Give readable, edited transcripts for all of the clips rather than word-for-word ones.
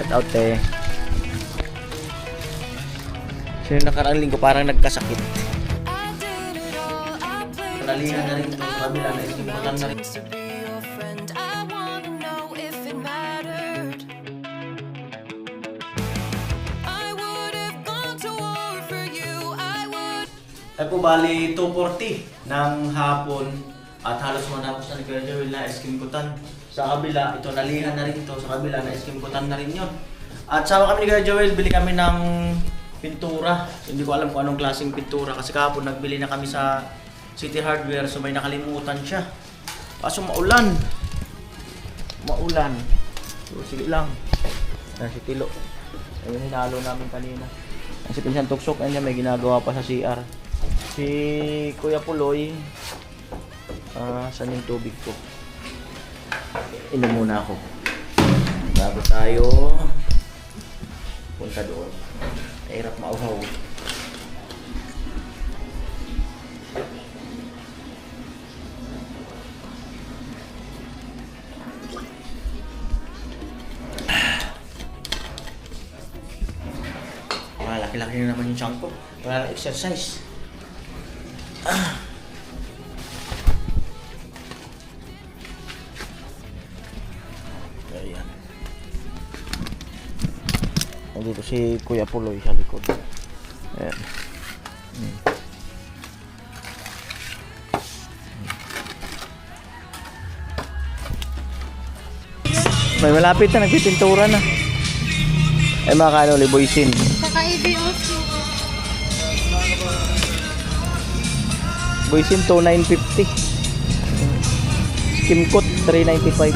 Shout out eh. Sino nakaraang linggo parang nagkasakit. Nalihan na rin ito sa kabila na iskimutan na rin. Ay po bali 2:40 ng hapon at halos manapos na ni Kuya Joel na iskimkutan. Sa kabila, ito nalihan na rin ito. Sa kabila na iskimkutan na rin yun. At sama kami ni Kuya Joel, bili kami ng pintura. Hindi ko alam kung anong klaseng pintura kasi kahapon nagbili na kami sa City Hardware, so may nakalimutan siya. Kaso maulan. Maulan. So sige lang. Yan si Tilo. Ayun hinalo namin kanina. Ang si Pinsan Tuksok, ayun may ginagawa pa sa CR. Si Kuya Puloy, saan yung tubig ko? Inom muna ako bago tayo punta doon. Hirap mauhaw. Laki-laki na naman yung chunk ko. Wala na exercise. Ayan. Nandito si Kuya Puloy sa likod. Ayan. May malapit na, nagpipintura na. Ay mga kano, liboysin. Saka EBOC. Boysin 2,950. Kimkot 395.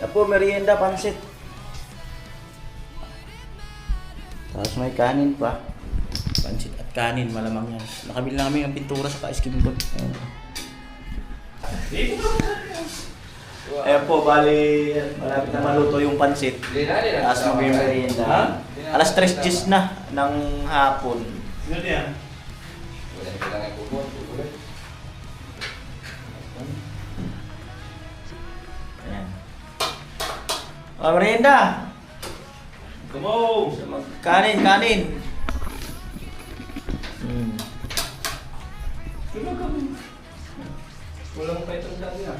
Yan po, merienda, pansit. Tapos may kanin pa. Pansit at kanin, malamang yan. Nakabili na kami ng pintura sa ka-skimkot. Ayan po, bali, malapit na maluto yung pansit. Tapos maging merienda. Alas 3:10 na ng hapon. Ano yan? Ayan. Merienda! Come on! Kanin, kanin! Wala mo pa itong dati ah.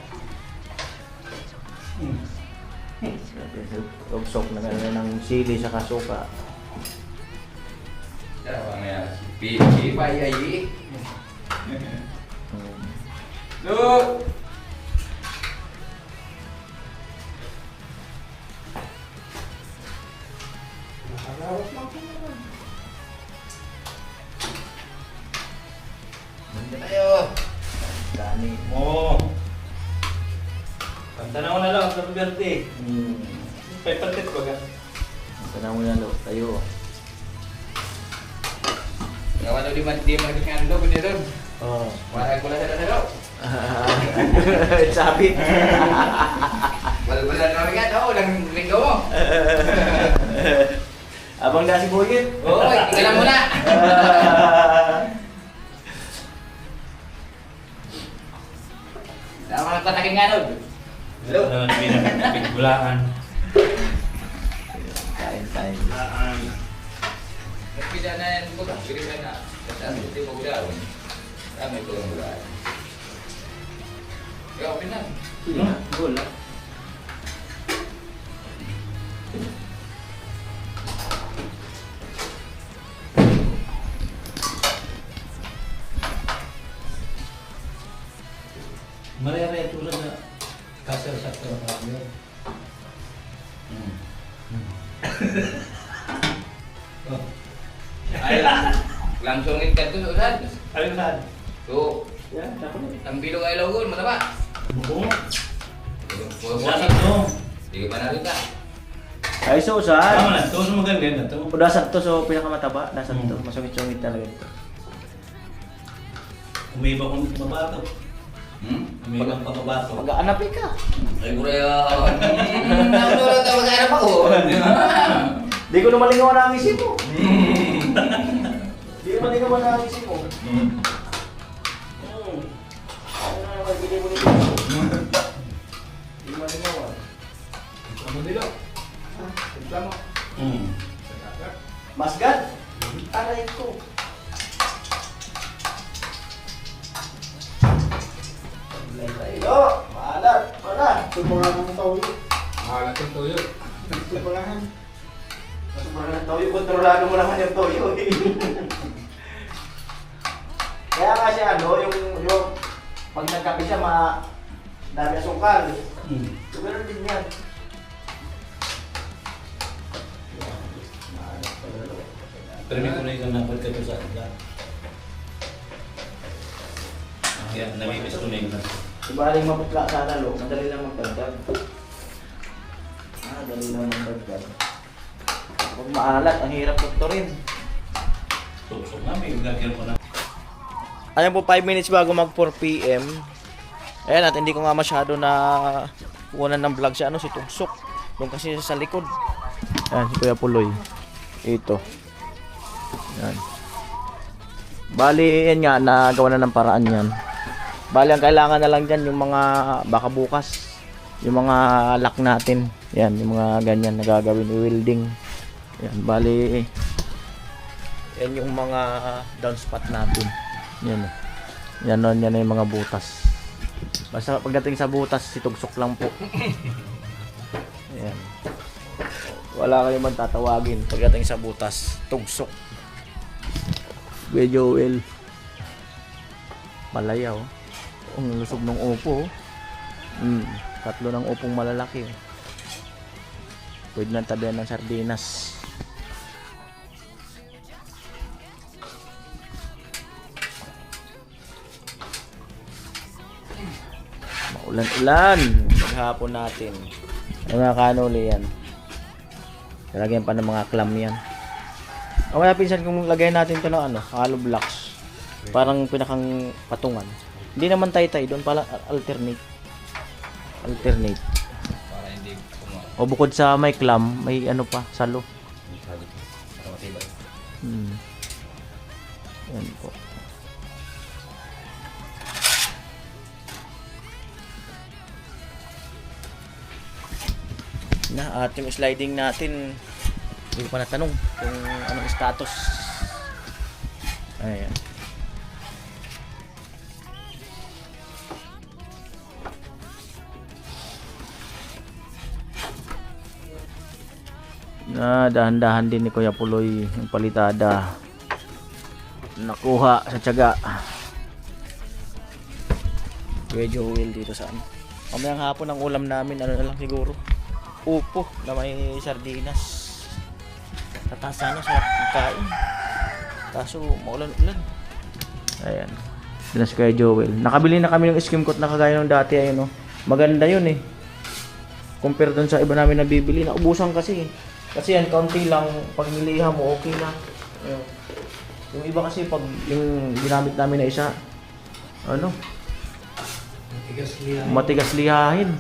Tugsok na gano'n ng sili sa kasuka. Pichi, payayi. Look! Nakarawat lang po naman. Nandiyan tayo. Kanin. Oo. Pantanaw na lang sa Berde. Peppertet ko ka. Tanaw mo na lo, tayo. Kawan tu di magkakang do punya tu. Oh. Wala ko lang sa do. Sabi. Wala na ka do lang linggo mo. Abang dah si Boyet. Oh, tinggal mo na. Sama patakin nganod. Hello. Pinagbulaan. Kain, kain. Pidana ko ba? Kira na. Kasi hindi mo gawin. Kami ko lang gawin. Kaya pinan. Bola. Marere tulad na kasal sa trabaho. Oh. Ay, langsung ikat tu Ustaz. Alin saan? Tu, Ya, dapat. ang bilog ay logon, mataba. Buko. Puasa Dasar to. Di mana kita? Ay, so Tama saan? na, to sa maganda to. Dasar to, so pinakamataba. Dasar to. Masungit-sungit talaga ito. Umiba kong babato. Umiba kong babato. Mag-aanapin ka. Ay, kuraya. Ano lang tayo mag-arap ako? Di ko naman lingawan ang isip mo. Di naman lingawan ang isip mo. Ano na naman, bili mo nito. Hindi Ano nila? Timpla mo. Masgad? Aray ko. Tayo, maalat. Wala. Tumungan ng toyo. Mahalat yung tuyo. Tumungan. Sobrang ng toyo, kontrolado mo naman yung toyo eh. Kaya kasi yung pag nagkape siya, dami asukal. So, ganun din yan. Pero may kunay kang napad ka doon sa agla. Yan, namimiss ko na yun. Ibaling maputla sa talo, madali lang magdagdag. Dali lang magdagdag. Pag maalat, ang hirap rin. Tusok na, may lagyan ko na. Ayan po, 5 minutes bago mag 4 PM. Ayan, at hindi ko nga masyado na kukunan ng vlog si si Tugsok. Doon kasi sa likod. Ayan, si Kuya Puloy. Ito. Ayan. Bali, yan nga, nagawa na ng paraan yan. Bali, ang kailangan na lang dyan yung mga baka bukas. Yung mga lock natin. Yan, yung mga ganyan na gagawin, welding. Yan, bali, yan yung mga downspot natin. Yan. Yan na yung mga butas. Basta pagdating sa butas, si Tugsok lang po. Yan. Wala kayong man tatawagin pagdating sa butas. Tugsok. Kuya Joel. Malaya oh. Ang lusog ng upo. Tatlo ng upong malalaki. Pwede nang tabihan ng sardinas. Maulan-ulan. Maghapon natin. Ang mga kanuli yan. Lalagyan pa ng mga clam yan. Ang kaya pinsan kung lagay natin ito ng hollow blocks. Parang pinakang patungan. Hindi naman tay-tay. Doon pala alternate. Para hindi kumain. O bukod sa may clam, may pa, salo. Para matibay. Yan po. Na at yung sliding natin, hindi ko pa natanong kung anong status. Ayan. Na dahan-dahan din ni Kuya Puloy yung palitada. Nakuha sa tiyaga. Kuya Joel dito sa Mamayang hapon ang ulam namin, na lang siguro. Upo na may sardinas. Tatasa na sarap kain. Kaso maulan-ulan. Ayan. Dinas Kuya Joel. Nakabili na kami ng skim coat na kagaya ng dati. Ayun, maganda yun eh. Compare dun sa iba namin nabibili. Naubusan kasi. Kasi yan, kaunti lang. Pag niliha mo, okay na. Ayun. Yung iba kasi pag yung ginamit namin na isa, matigas lihahin.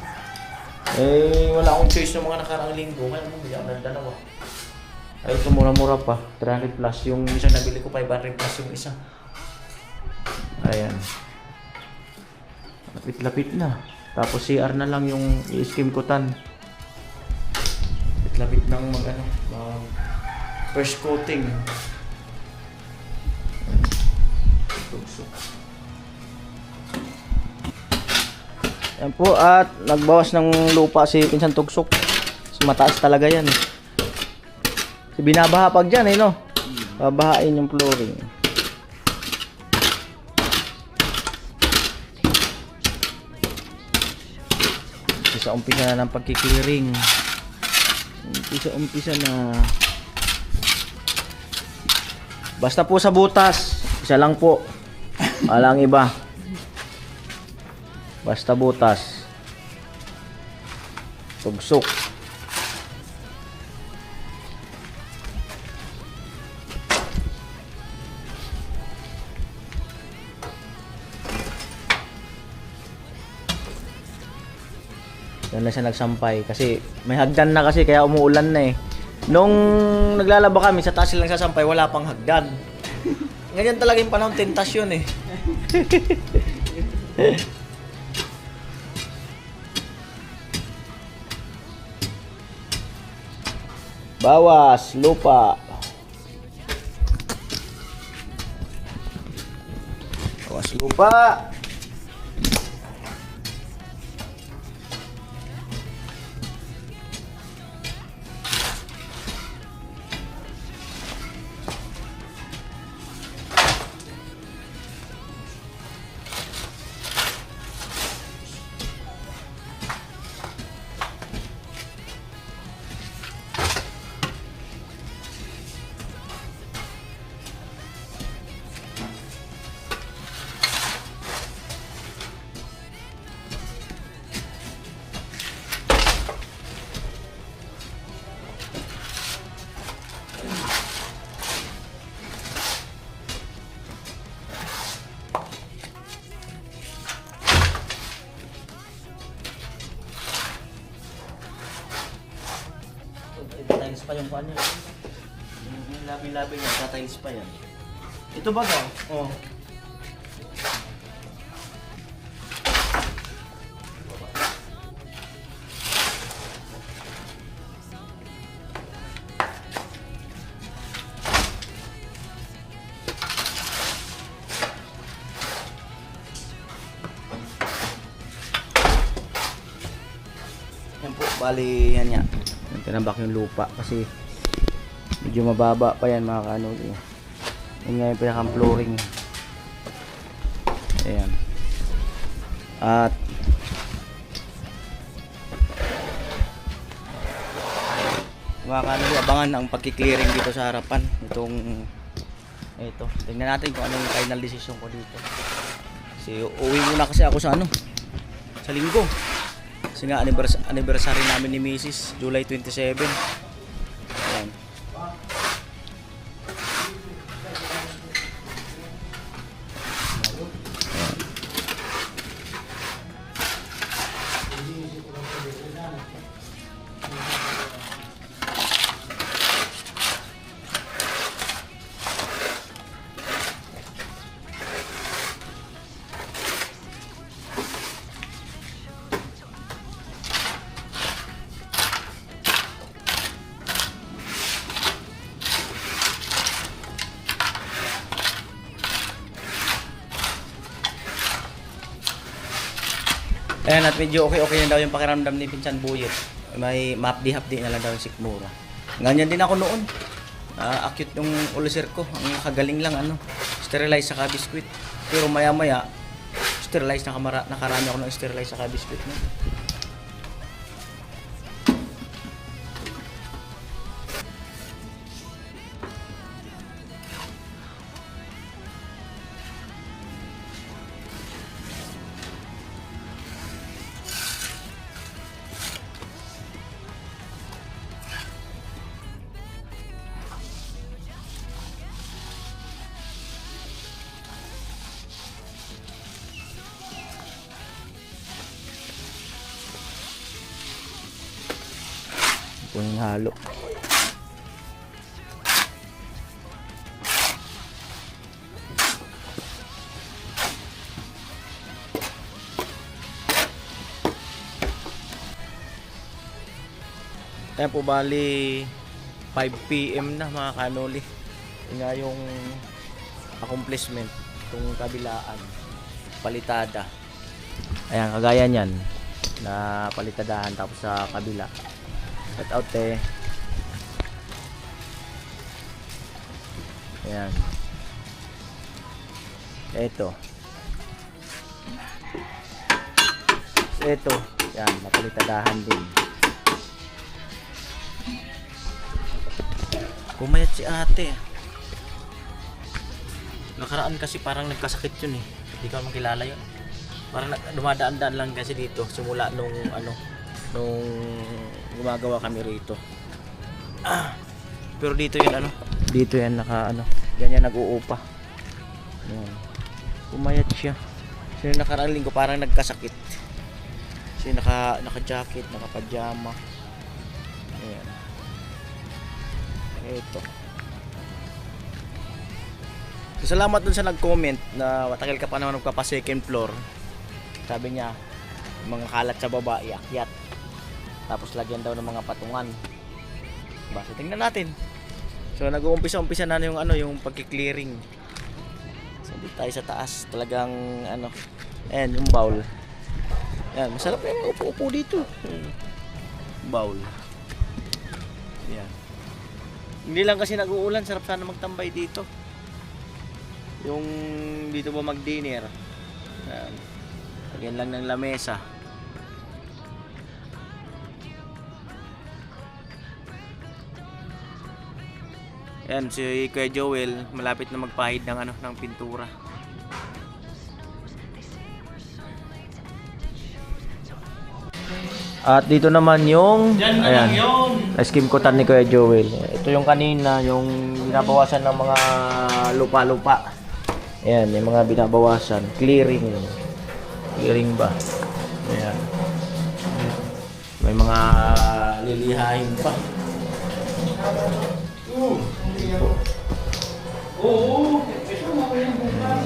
Wala akong choice ng mga nakaraang linggo. Kaya bumili ako ng dalawa. Ay, ito mura-mura pa. 300 plus. Yung isang nabili ko, 500 plus yung isa. Ayan. Lapit-lapit na. Tapos CR na lang yung i-skim kutan. Lapit ng first coating. Yan po, at nagbawas ng lupa si Pinsan Tugsok. Mataas talaga yan. Binabaha pag dyan babahain yung flooring. Umpisa na ng pagkiklearing. Umpisa na. Basta po sa butas, isa lang po. Walang iba. Basta butas. Tugsok. Doon na siya nagsampay kasi may hagdan na kasi kaya umuulan na eh. Nung naglalaba kami sa taas lang sasampay, wala pang hagdan. Ganyan talaga yung panahon, tentasyon eh. Bawas lupa. Bawas lupa. Tiles pa yung paano. Yung labi-labi niya, tiles pa yan. Ito ba daw? Oh. Yan po, bali yan nga. Tinambak yung lupa kasi medyo mababa pa yan mga kanoli. Yan nga yung pinakang flooring. Ayan. At mga kanoli, abangan ang pagki-clearing dito sa harapan. Ito. Tingnan natin kung anong final decision ko dito. Kasi uwi muna kasi ako sa sa linggo. Kasi nga anniversary namin ni Mrs. July 27. Ayan. Ayan, at medyo okay na daw yung pakiramdam ni Pinsan Buyet. May mahapdi-hapdi na lang daw yung sikmura. Ganyan din ako noon. Acute yung ulcer ko. Ang kagaling lang sterilize saka biskwit. Pero maya-maya sterilize nakarami ako ng sterilize saka biskwit no. Yung halo. Ayan po, bali 5 PM na mga kanoli. Yun nga yung accomplishment itong kabilaan, palitada. Ayan, kagaya niyan na palitadahan tapos sa kabila cut out ayan, ito yan, napalitadahan din. Pumayat si ate. Nakaraan kasi parang nagkasakit yun eh, hindi ko makilala yun. Parang dumadaan-daan lang kasi dito simula nung gumagawa kami rito. Pero dito yan dito yan ganyan nag-uupa. Yan. Pumayat siya. Kasi nakaraang linggo parang nagkasakit. Kasi naka-jacket, naka-pajama. Ayan. Ito. So, salamat dun sa nag-comment na matagal ka pa naman magpapa second floor. Sabi niya, mga kalat sa baba, iakyat. Tapos lagyan daw ng mga patungan. Basta tingnan natin. So nag-uumpisa-umpisa na yung ano, yung pagki-clearing. So dito tayo sa taas, talagang ano, ayan yung bowl. Ayan, masarap yung upo-upo dito. Bowl. Ayan. Hindi lang kasi nag-uulan, sarap sana magtambay dito. Yung dito ba mag-dinner. Ayan. Lagyan lang ng lamesa. Ayan, si Kuya Joel malapit na magpahid ng ano, ng pintura. At dito naman yung ayan, ice cream kutan ni Kuya Joel. Ito yung kanina, yung binabawasan ng mga lupa-lupa. Ayan, yung mga binabawasan. Clearing. Clearing ba? Ayan. May mga lilihain pa. Oo. Kasama ko yung bukas.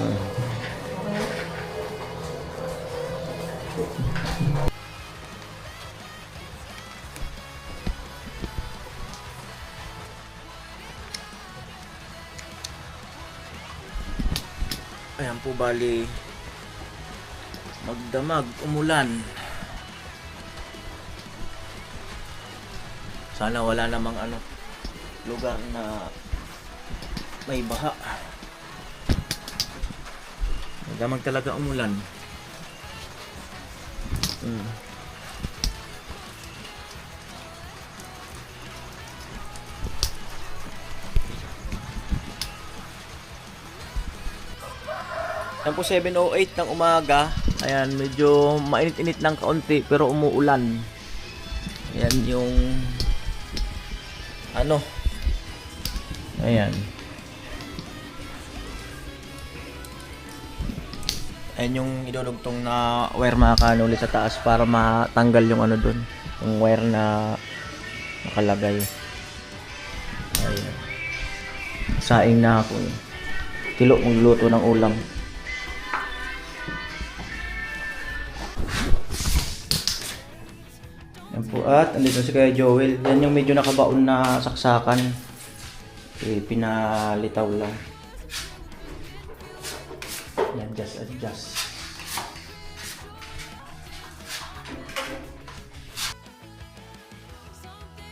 Ayan po, bali magdamag, umulan. Sana wala namang ano, lugar na may baha. Magdamag talaga umulan. Yan po 7:08 ng umaga. Ayan, medyo mainit-init lang kaunti pero umuulan. Ayan yung ano. Ayan. Ayan yung idudugtong na wire mga kanuli sa taas para matanggal yung ano dun. Yung wire na nakalagay. Ayan. Saing na ako. Kilo magluluto ng ulam. Yan po, at andito si Kuya Joel. Yan yung medyo nakabaon na saksakan. Pinalitaw lang. Yan, just adjust.